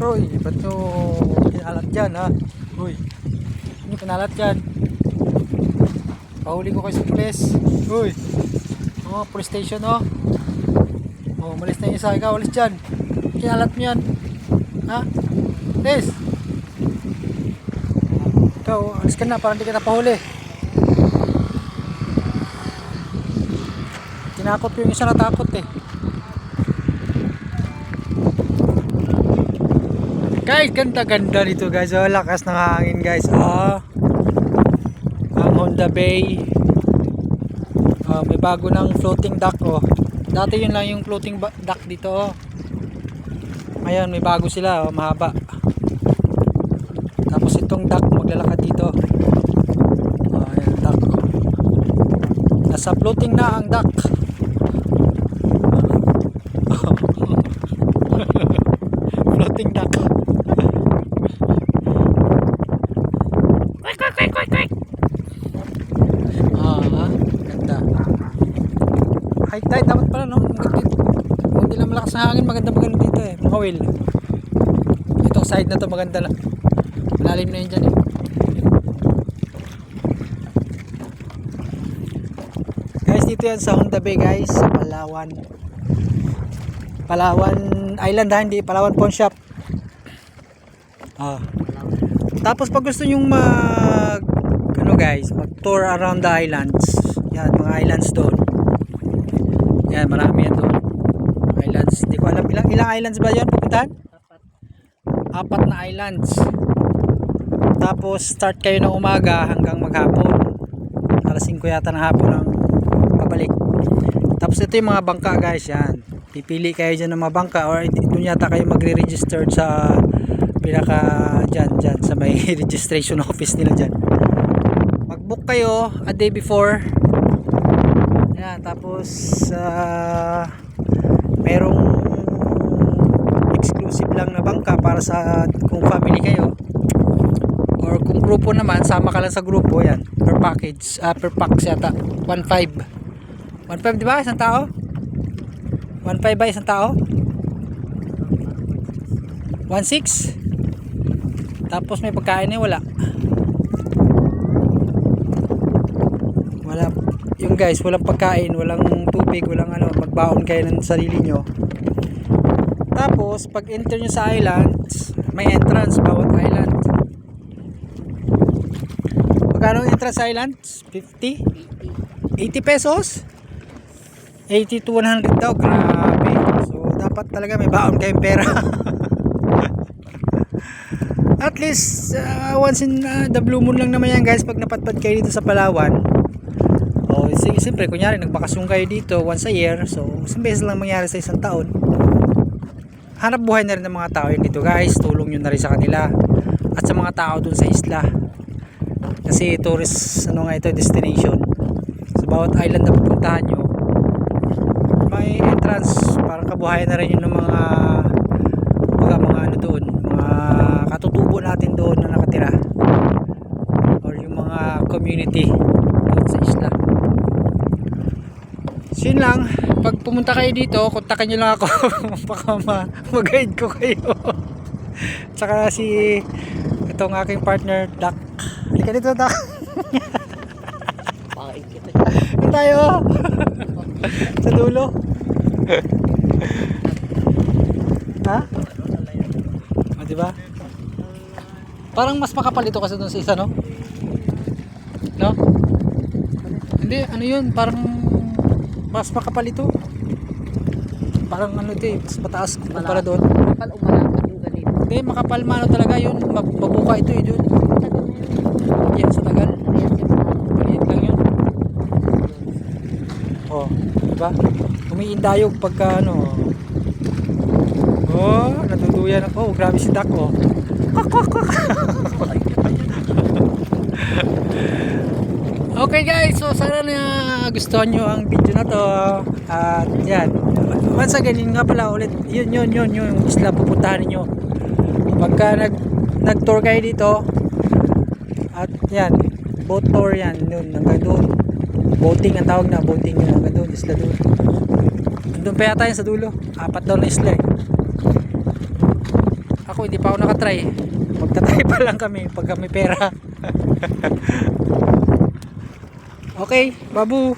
Roy, ba't nyo kinalat dyan ha? Uy, ba't nyo kinalat dyan? Pahuli ko kayo sa pulis. Uy, police station malis na yung isa. Ikaw, alis dyan. Kinalat mo yan. Ha? Alis. Ikaw, alis ka na para hindi ka napahuli. Tinakot ko yung isa, natakot eh. Guys, ganda-ganda dito guys. Lakas ng hangin guys. Ang Honda Bay. May bago ng floating dock Dati yun lang yung floating dock dito Ngayon may bago sila mahaba. Tapos itong dock maglalakad dito. Ayan dock. Nasa floating na ang dock. Floating dock. Ganda. High tide dapat pala hindi lang malakas na hangin, maganda dito mga whale. Itong side na to maganda na. Malalim na yun dyan Guys, dito yan sa Honda Bay guys, sa Palawan Island hindi Palawan Pawn Shop. Tapos pag gusto nyong mag tour around the islands, yan mga islands doon, yan marami yan doon islands. Hindi ko alam ilang islands ba yan pupuntahan? Apat na islands. Tapos start kayo ng umaga hanggang maghapon, alas 5 yata ng hapon ang pabalik. Tapos ito yung mga bangka guys, yan pipili kayo dyan ng mga bangka, or doon yata kayo magre-register sa pinaka dyan sa may registration office nila dyan. Mag-book kayo a day before. Yan, tapos merong exclusive lang na bangka para sa kung family kayo, or kung grupo naman, sama ka lang sa grupo. Yan, per package, per packs yata 1.5 di ba isang tao? 1.5 ba isang tao? 1.6. Tapos may pagkain wala yung guys, walang pagkain, walang tubig, walang magbaon kayo ng sarili nyo. Tapos pag enter nyo sa islands, may entrance bawat island. Magkano entrance sa islands? 50? 80 pesos? 80 to 100 daw, grabe. So dapat talaga may baon kayong pera. At least once in the blue moon lang naman yan guys, pag napatpad kayo dito sa Palawan. Siyempre kunyari nagbakasyon kayo dito once a year, so isang beses lang mangyari sa isang taon. Hanap buhay na rin ng mga tao yun dito guys, tulong nyo na rin sa kanila at sa mga tao dun sa isla, kasi tourist ito, destination. Sa bawat island na pupuntahan nyo may entrance, parang kabuhayan na rin yun ng mga doon, mga katutubo natin doon na nakatira, or yung mga community doon sa isla. So yun lang, pag pumunta kayo dito, kontakin nyo lang ako. Baka mag-guide ko kayo. Tsaka itong aking partner Dak. Halika dito Dak. Yun tayo. Sa dulo. Ha? Diba? Parang mas makapal ito kasi dun sa isa, no? No? Hindi, yun, parang mas makapal ito. Parang ito mas mataas kumpara doon. Makapal o malapad yung ganito? Hindi, makapal talaga yun. Mabuka ito yun. Yan sa tagal. Maliit lang yun. Diba? Umiindayog pagka natutuyan. Grabe si Dak Okay guys, so sana na gustuhan nyo ang video na to. At yan, once again, yun nga pala ulit, yun yung isla pupuntahan niyo pagka nag-tour kayo dito. At yan, boat tour yan, yun, hanggang doon. Boating ang tawag na, boating yun, hanggang doon, isla doon. Doon pa yata yun sa dulo, 4 daw na isla eh. Ako ako, hindi pa ako nakatry. Magtatry pa lang kami pag kami pera. Okay, babu.